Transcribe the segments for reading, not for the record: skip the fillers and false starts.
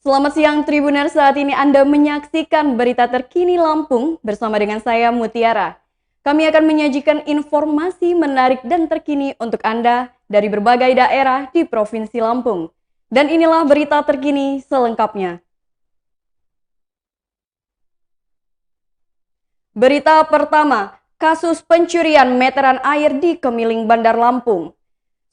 Selamat siang Tribuner, saat ini Anda menyaksikan berita terkini Lampung bersama dengan saya Mutiara. Kami akan menyajikan informasi menarik dan terkini untuk Anda dari berbagai daerah di Provinsi Lampung. Dan inilah berita terkini selengkapnya. Berita pertama, kasus pencurian meteran air di Kemiling Bandar Lampung.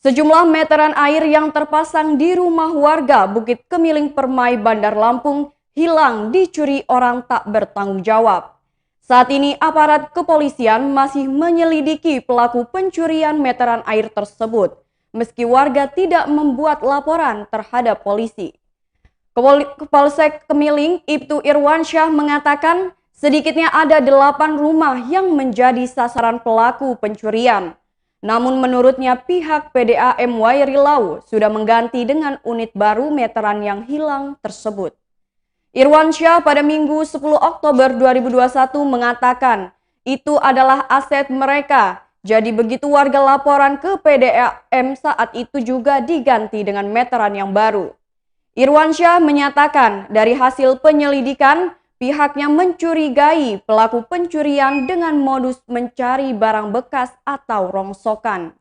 Sejumlah meteran air yang terpasang di rumah warga Bukit Kemiling Permai Bandar Lampung hilang dicuri orang tak bertanggung jawab. Saat ini aparat kepolisian masih menyelidiki pelaku pencurian meteran air tersebut, meski warga tidak membuat laporan terhadap polisi. Kapolsek Kemiling Ibtu Irwansyah mengatakan sedikitnya ada 8 rumah yang menjadi sasaran pelaku pencurian. Namun menurutnya pihak PDAM Wairilau sudah mengganti dengan unit baru meteran yang hilang tersebut. Irwansyah pada Minggu 10 Oktober 2021 mengatakan itu adalah aset mereka. Jadi begitu warga laporan ke PDAM saat itu juga diganti dengan meteran yang baru. Irwansyah menyatakan dari hasil penyelidikan pihaknya mencurigai pelaku pencurian dengan modus mencari barang bekas atau rongsokan.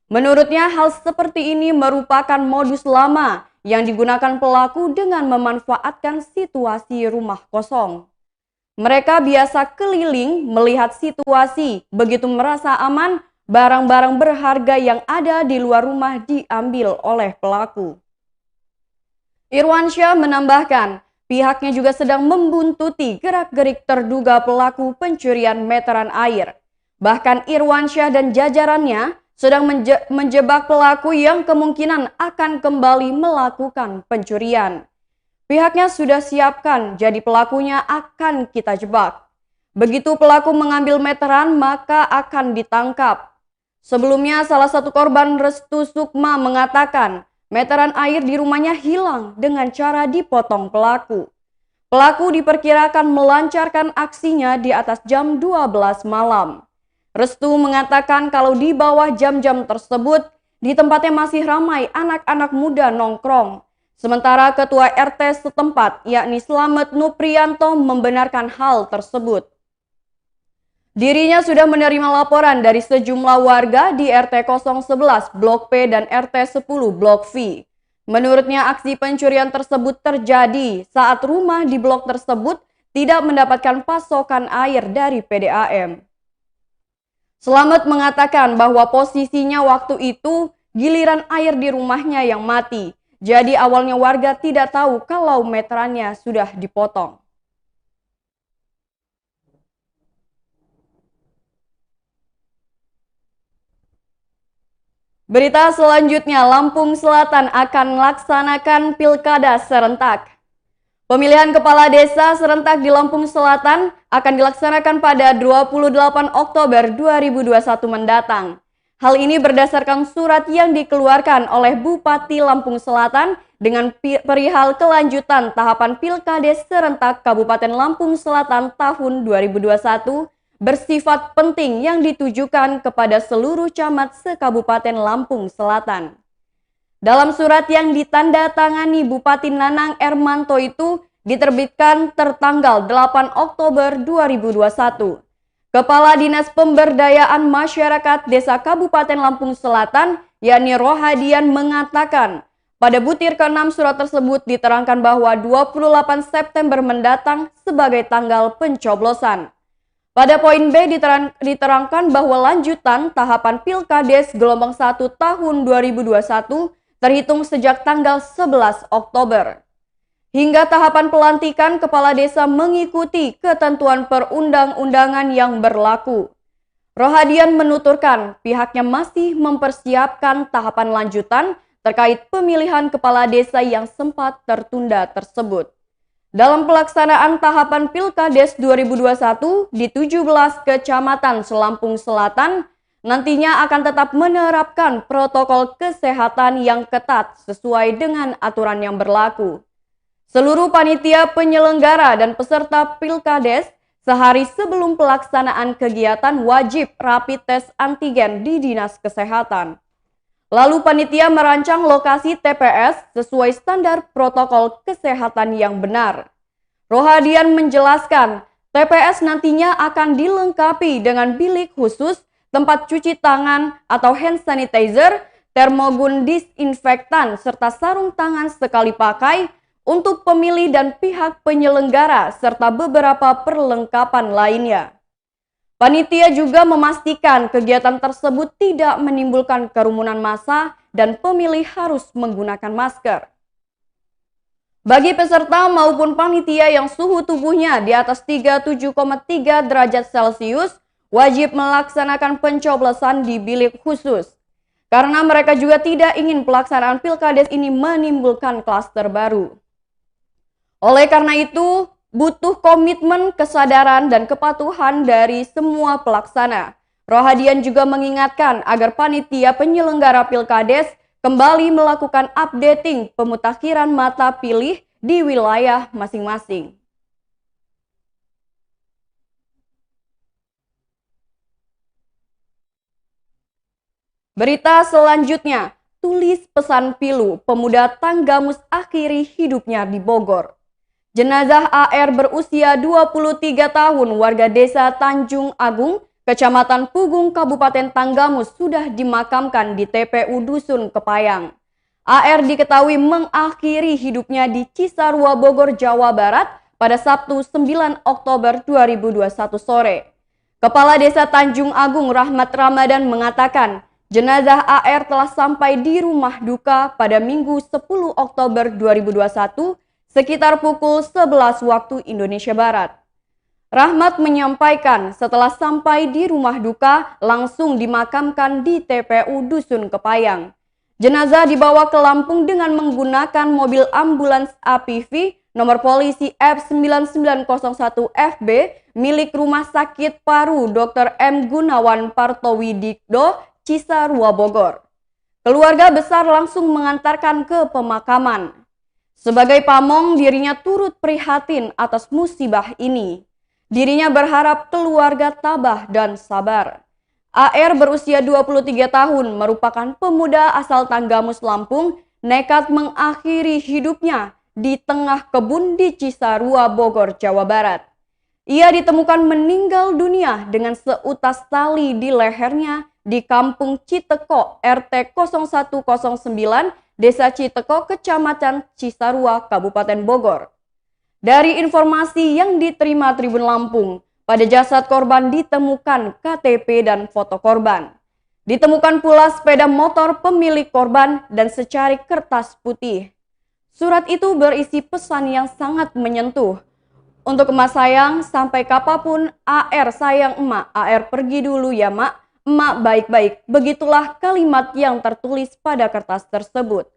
Menurutnya hal seperti ini merupakan modus lama yang digunakan pelaku dengan memanfaatkan situasi rumah kosong. Mereka biasa keliling melihat situasi, begitu merasa aman, barang-barang berharga yang ada di luar rumah diambil oleh pelaku. Irwansyah menambahkan, pihaknya juga sedang membuntuti gerak-gerik terduga pelaku pencurian meteran air. Bahkan Irwansyah dan jajarannya sedang menjebak pelaku yang kemungkinan akan kembali melakukan pencurian. Pihaknya sudah siapkan, jadi pelakunya akan kita jebak. Begitu pelaku mengambil meteran, maka akan ditangkap. Sebelumnya salah satu korban Restu Sukma mengatakan, meteran air di rumahnya hilang dengan cara dipotong pelaku. Pelaku diperkirakan melancarkan aksinya di atas jam 12 malam. Restu mengatakan kalau di bawah jam-jam tersebut, di tempatnya masih ramai anak-anak muda nongkrong. Sementara ketua RT setempat, yakni Slamet Nuprianto, membenarkan hal tersebut. Dirinya sudah menerima laporan dari sejumlah warga di RT 011 Blok P dan RT 10 Blok V. Menurutnya aksi pencurian tersebut terjadi saat rumah di blok tersebut tidak mendapatkan pasokan air dari PDAM. Slamet mengatakan bahwa posisinya waktu itu giliran air di rumahnya yang mati. Jadi awalnya warga tidak tahu kalau meterannya sudah dipotong. Berita selanjutnya, Lampung Selatan akan melaksanakan pilkada serentak. Pemilihan kepala desa serentak di Lampung Selatan akan dilaksanakan pada 28 Oktober 2021 mendatang. Hal ini berdasarkan surat yang dikeluarkan oleh Bupati Lampung Selatan dengan perihal kelanjutan tahapan pilkades serentak Kabupaten Lampung Selatan tahun 2021 bersifat penting yang ditujukan kepada seluruh camat se-Kabupaten Lampung Selatan. Dalam surat yang ditandatangani Bupati Nanang Ermanto itu diterbitkan tertanggal 8 Oktober 2021. Kepala Dinas Pemberdayaan Masyarakat Desa Kabupaten Lampung Selatan, yakni Rohadian, mengatakan pada butir ke-6 surat tersebut diterangkan bahwa 28 September mendatang sebagai tanggal pencoblosan. Pada poin B diterangkan bahwa lanjutan tahapan Pilkades gelombang 1 tahun 2021 terhitung sejak tanggal 11 Oktober. Hingga tahapan pelantikan kepala desa mengikuti ketentuan perundang-undangan yang berlaku. Rohadian menuturkan pihaknya masih mempersiapkan tahapan lanjutan terkait pemilihan kepala desa yang sempat tertunda tersebut. Dalam pelaksanaan tahapan Pilkades 2021 di 17 kecamatan Selampung Selatan, nantinya akan tetap menerapkan protokol kesehatan yang ketat sesuai dengan aturan yang berlaku. Seluruh panitia penyelenggara dan peserta Pilkades sehari sebelum pelaksanaan kegiatan wajib rapid test antigen di Dinas Kesehatan. Lalu panitia merancang lokasi TPS sesuai standar protokol kesehatan yang benar. Rohadian menjelaskan, TPS nantinya akan dilengkapi dengan bilik khusus, tempat cuci tangan atau hand sanitizer, termogun disinfektan, serta sarung tangan sekali pakai untuk pemilih dan pihak penyelenggara, serta beberapa perlengkapan lainnya. Panitia juga memastikan kegiatan tersebut tidak menimbulkan kerumunan massa dan pemilih harus menggunakan masker. Bagi peserta maupun panitia yang suhu tubuhnya di atas 37,3 derajat Celcius, wajib melaksanakan pencoblosan di bilik khusus. Karena mereka juga tidak ingin pelaksanaan Pilkades ini menimbulkan klaster baru. Oleh karena itu, butuh komitmen, kesadaran, dan kepatuhan dari semua pelaksana. Rohadian juga mengingatkan agar panitia penyelenggara Pilkades kembali melakukan updating pemutakhiran mata pilih di wilayah masing-masing. Berita selanjutnya, tulis pesan pilu, pemuda Tanggamus akhiri hidupnya di Bogor. Jenazah AR berusia 23 tahun warga desa Tanjung Agung, Kecamatan Pugung, Kabupaten Tanggamus sudah dimakamkan di TPU Dusun Kepayang. AR diketahui mengakhiri hidupnya di Cisarua, Bogor, Jawa Barat pada Sabtu 9 Oktober 2021 sore. Kepala Desa Tanjung Agung Rahmat Ramadan mengatakan, jenazah AR telah sampai di rumah duka pada Minggu 10 Oktober 2021 sekitar pukul 11 waktu Indonesia Barat. Rahmat menyampaikan setelah sampai di rumah duka langsung dimakamkan di TPU Dusun Kepayang. Jenazah dibawa ke Lampung dengan menggunakan mobil ambulans APV nomor polisi F9901FB milik Rumah Sakit Paru Dr. M. Gunawan Partowidikdo, Cisarua, Bogor. Keluarga besar langsung mengantarkan ke pemakaman. Sebagai pamong, dirinya turut prihatin atas musibah ini. Dirinya berharap keluarga tabah dan sabar. AR berusia 23 tahun merupakan pemuda asal Tanggamus, Lampung, nekat mengakhiri hidupnya di tengah kebun di Cisarua, Bogor, Jawa Barat. Ia ditemukan meninggal dunia dengan seutas tali di lehernya di Kampung Citeko, RT 0109, Desa Citeko, Kecamatan Cisarua, Kabupaten Bogor. Dari informasi yang diterima Tribun Lampung, pada jasad korban ditemukan KTP dan foto korban. Ditemukan pula sepeda motor pemilik korban dan secari kertas putih. Surat itu berisi pesan yang sangat menyentuh. Untuk emak sayang, sampai kapanpun AR sayang emak, AR pergi dulu ya mak. Emak baik-baik, begitulah kalimat yang tertulis pada kertas tersebut.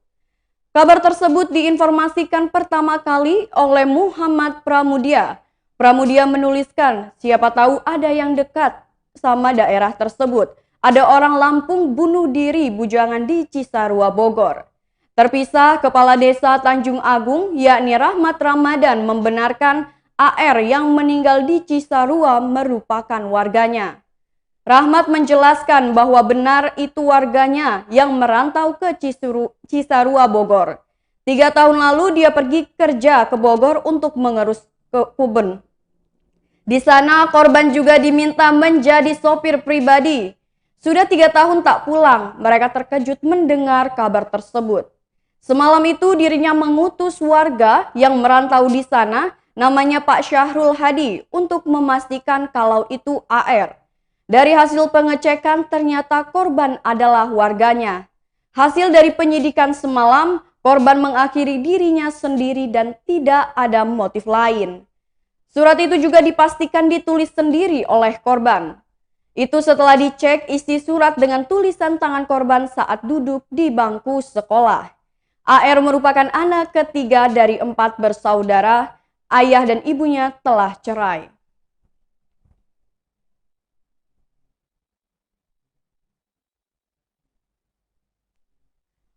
Kabar tersebut diinformasikan pertama kali oleh Muhammad Pramudia. Pramudia menuliskan, siapa tahu ada yang dekat sama daerah tersebut. Ada orang Lampung bunuh diri bujangan di Cisarua, Bogor. Terpisah, Kepala Desa Tanjung Agung, yakni Rahmat Ramadan, membenarkan AR yang meninggal di Cisarua merupakan warganya. Rahmat menjelaskan bahwa benar itu warganya yang merantau ke Cisarua, Bogor. 3 tahun lalu dia pergi kerja ke Bogor untuk mengurus kebun. Di sana korban juga diminta menjadi sopir pribadi. Sudah 3 tahun tak pulang, mereka terkejut mendengar kabar tersebut. Semalam itu dirinya mengutus warga yang merantau di sana, namanya Pak Syahrul Hadi, untuk memastikan kalau itu AR. Dari hasil pengecekan ternyata korban adalah warganya. Hasil dari penyidikan semalam, korban mengakhiri dirinya sendiri dan tidak ada motif lain. Surat itu juga dipastikan ditulis sendiri oleh korban. Itu setelah dicek isi surat dengan tulisan tangan korban saat duduk di bangku sekolah. AR merupakan anak ketiga dari 4 bersaudara, ayah dan ibunya telah cerai.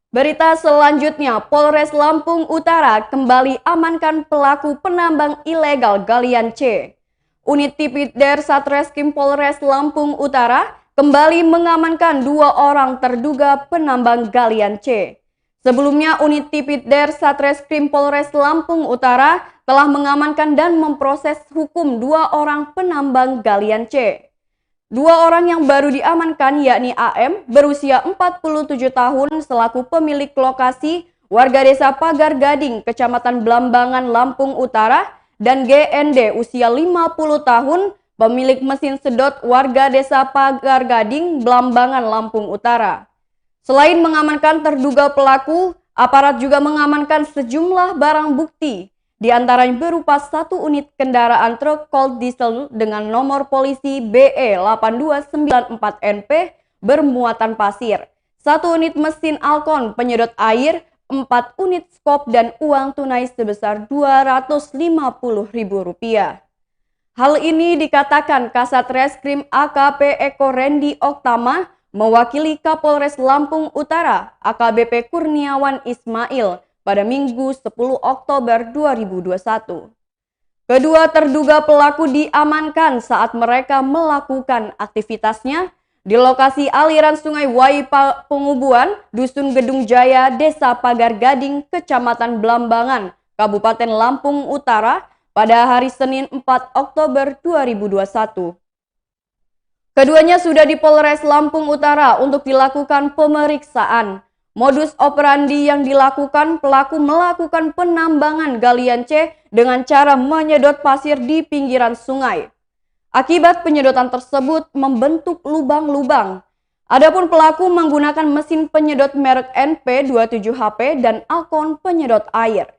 Berita selanjutnya, Polres Lampung Utara kembali amankan pelaku penambang ilegal galian C. Unit Tipidder Satreskrim Polres Lampung Utara kembali mengamankan 2 orang terduga penambang galian C. Sebelumnya, unit Tipidder Satreskrim Polres Lampung Utara telah mengamankan dan memproses hukum 2 orang penambang galian C. 2 orang yang baru diamankan yakni AM berusia 47 tahun selaku pemilik lokasi warga desa Pagar Gading, Kecamatan Blambangan, Lampung Utara, dan GND usia 50 tahun pemilik mesin sedot warga desa Pagar Gading, Blambangan, Lampung Utara. Selain mengamankan terduga pelaku, aparat juga mengamankan sejumlah barang bukti, di antaranya berupa 1 unit kendaraan truk cold diesel dengan nomor polisi BE8294NP bermuatan pasir, 1 unit mesin Alkon penyedot air, 4 unit skop dan uang tunai sebesar Rp250.000. Hal ini dikatakan Kasat Reskrim AKP Eko Rendi Oktama mewakili Kapolres Lampung Utara AKBP Kurniawan Ismail pada Minggu 10 Oktober 2021. Kedua terduga pelaku diamankan saat mereka melakukan aktivitasnya di lokasi aliran Sungai Wai Pengubuan, Dusun Gedung Jaya, Desa Pagar Gading, Kecamatan Blambangan, Kabupaten Lampung Utara pada hari Senin 4 Oktober 2021. Keduanya sudah di Polres Lampung Utara untuk dilakukan pemeriksaan. Modus operandi yang dilakukan, pelaku melakukan penambangan galian C dengan cara menyedot pasir di pinggiran sungai. Akibat penyedotan tersebut membentuk lubang-lubang. Adapun pelaku menggunakan mesin penyedot merek NP27HP dan Alkon penyedot air.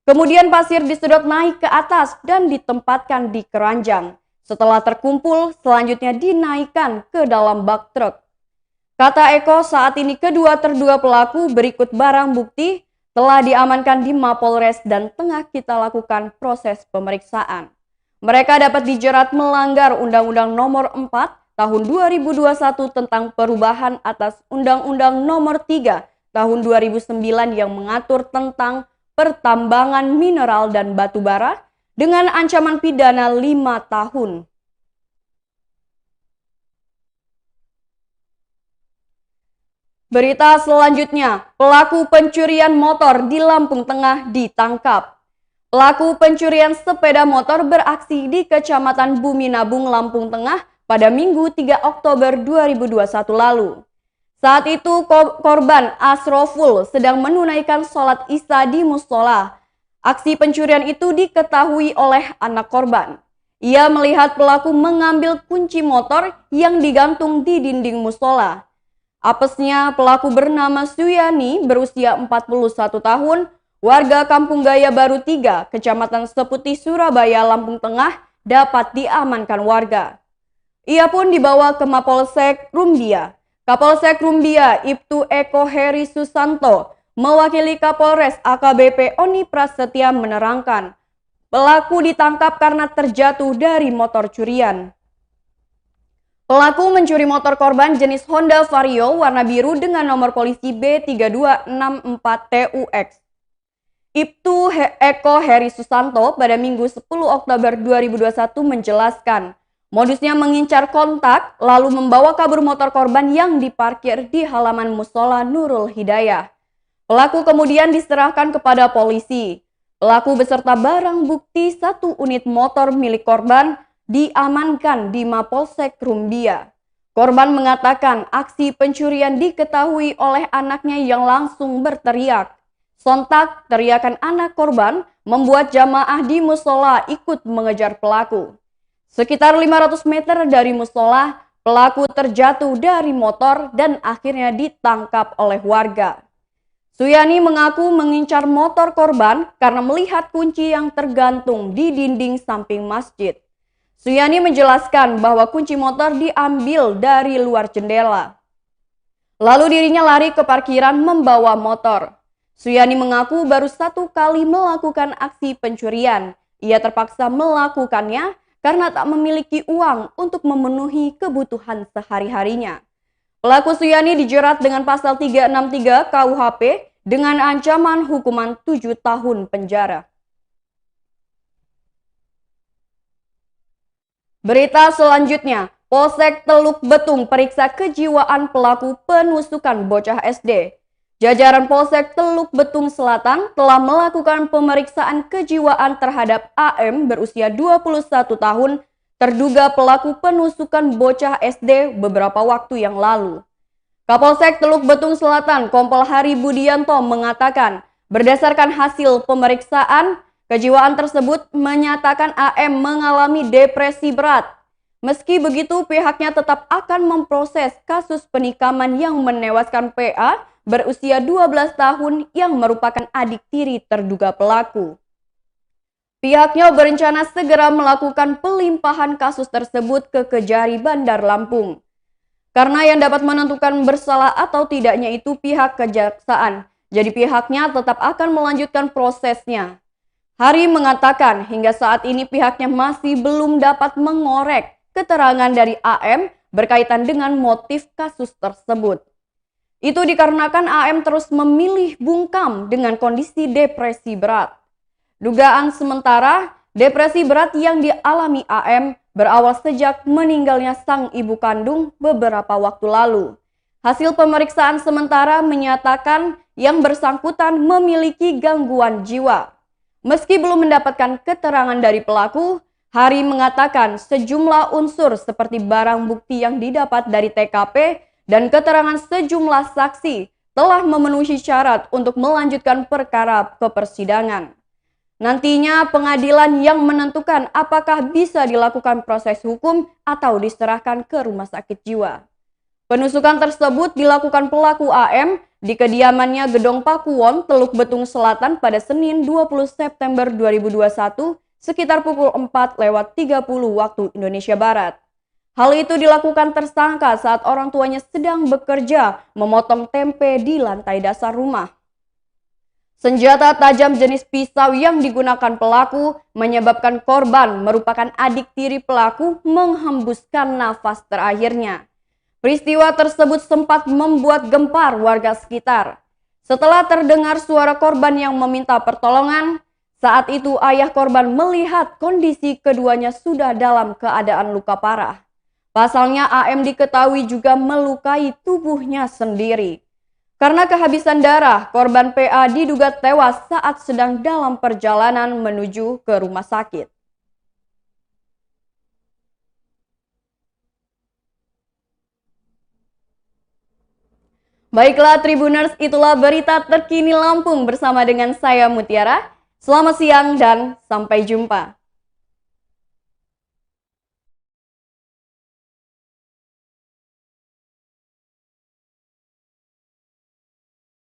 Kemudian pasir disedot naik ke atas dan ditempatkan di keranjang. Setelah terkumpul, selanjutnya dinaikkan ke dalam bak truk. Kata Eko, saat ini kedua terduga pelaku berikut barang bukti telah diamankan di Mapolres dan tengah kita lakukan proses pemeriksaan. Mereka dapat dijerat melanggar Undang-Undang Nomor 4 Tahun 2021 tentang perubahan atas Undang-Undang Nomor 3 Tahun 2009 yang mengatur tentang pertambangan mineral dan batu bara dengan ancaman pidana 5 tahun. Berita selanjutnya, pelaku pencurian motor di Lampung Tengah ditangkap. Pelaku pencurian sepeda motor beraksi di Kecamatan Bumi Nabung, Lampung Tengah pada Minggu 3 Oktober 2021 lalu. Saat itu korban Asroful sedang menunaikan sholat Isya di musola. Aksi pencurian itu diketahui oleh anak korban. Ia melihat pelaku mengambil kunci motor yang digantung di dinding musola. Apesnya, pelaku bernama Suyani berusia 41 tahun, warga Kampung Gaya Baru 3, Kecamatan Seputi, Surabaya, Lampung Tengah, dapat diamankan warga. Ia pun dibawa ke Mapolsek Rumbia. Kapolsek Rumbia, Ibtu Eko Heri Susanto, mewakili Kapolres AKBP Oni Prasetya menerangkan, pelaku ditangkap karena terjatuh dari motor curian. Pelaku mencuri motor korban jenis Honda Vario warna biru dengan nomor polisi B3264TUX. Ibtu Eko Heri Susanto pada Minggu 10 Oktober 2021 menjelaskan, modusnya mengincar kontak lalu membawa kabur motor korban yang diparkir di halaman musola Nurul Hidayah. Pelaku kemudian diserahkan kepada polisi. Pelaku beserta barang bukti 1 unit motor milik korban diamankan di Mapolsek Rumbia. Korban mengatakan aksi pencurian diketahui oleh anaknya yang langsung berteriak. Sontak teriakan anak korban membuat jamaah di musola ikut mengejar pelaku. Sekitar 500 meter dari musola, pelaku terjatuh dari motor dan akhirnya ditangkap oleh warga. Suyani mengaku mengincar motor korban karena melihat kunci yang tergantung di dinding samping masjid. Suyani menjelaskan bahwa kunci motor diambil dari luar jendela. Lalu dirinya lari ke parkiran membawa motor. Suyani mengaku baru 1 kali melakukan aksi pencurian. Ia terpaksa melakukannya karena tak memiliki uang untuk memenuhi kebutuhan sehari-harinya. Pelaku Suyani dijerat dengan pasal 363 KUHP dengan ancaman hukuman 7 tahun penjara. Berita selanjutnya, Polsek Teluk Betung periksa kejiwaan pelaku penusukan bocah SD. Jajaran Polsek Teluk Betung Selatan telah melakukan pemeriksaan kejiwaan terhadap AM berusia 21 tahun, terduga pelaku penusukan bocah SD beberapa waktu yang lalu. Kapolsek Teluk Betung Selatan, Kompol Hari Budianto mengatakan, berdasarkan hasil pemeriksaan, kejiwaan tersebut menyatakan AM mengalami depresi berat. Meski begitu, pihaknya tetap akan memproses kasus penikaman yang menewaskan PA berusia 12 tahun yang merupakan adik tiri terduga pelaku. Pihaknya berencana segera melakukan pelimpahan kasus tersebut ke Kejari Bandar Lampung. Karena yang dapat menentukan bersalah atau tidaknya itu pihak kejaksaan, jadi pihaknya tetap akan melanjutkan prosesnya. Hari mengatakan hingga saat ini pihaknya masih belum dapat mengorek keterangan dari AM berkaitan dengan motif kasus tersebut. Itu dikarenakan AM terus memilih bungkam dengan kondisi depresi berat. Dugaan sementara, depresi berat yang dialami AM berawal sejak meninggalnya sang ibu kandung beberapa waktu lalu. Hasil pemeriksaan sementara menyatakan yang bersangkutan memiliki gangguan jiwa. Meski belum mendapatkan keterangan dari pelaku, Hari mengatakan sejumlah unsur seperti barang bukti yang didapat dari TKP dan keterangan sejumlah saksi telah memenuhi syarat untuk melanjutkan perkara ke persidangan. Nantinya pengadilan yang menentukan apakah bisa dilakukan proses hukum atau diserahkan ke rumah sakit jiwa. Penusukan tersebut dilakukan pelaku AM di kediamannya Gedong Pakuwon, Teluk Betung Selatan pada Senin 20 September 2021 sekitar pukul 4:30 waktu Indonesia Barat. Hal itu dilakukan tersangka saat orang tuanya sedang bekerja memotong tempe di lantai dasar rumah. Senjata tajam jenis pisau yang digunakan pelaku menyebabkan korban merupakan adik tiri pelaku menghembuskan nafas terakhirnya. Peristiwa tersebut sempat membuat gempar warga sekitar. Setelah terdengar suara korban yang meminta pertolongan, saat itu ayah korban melihat kondisi keduanya sudah dalam keadaan luka parah. Pasalnya AM diketahui juga melukai tubuhnya sendiri. Karena kehabisan darah, korban PA diduga tewas saat sedang dalam perjalanan menuju ke rumah sakit. Baiklah Tribuners, itulah berita terkini Lampung bersama dengan saya Mutiara. Selamat siang dan sampai jumpa.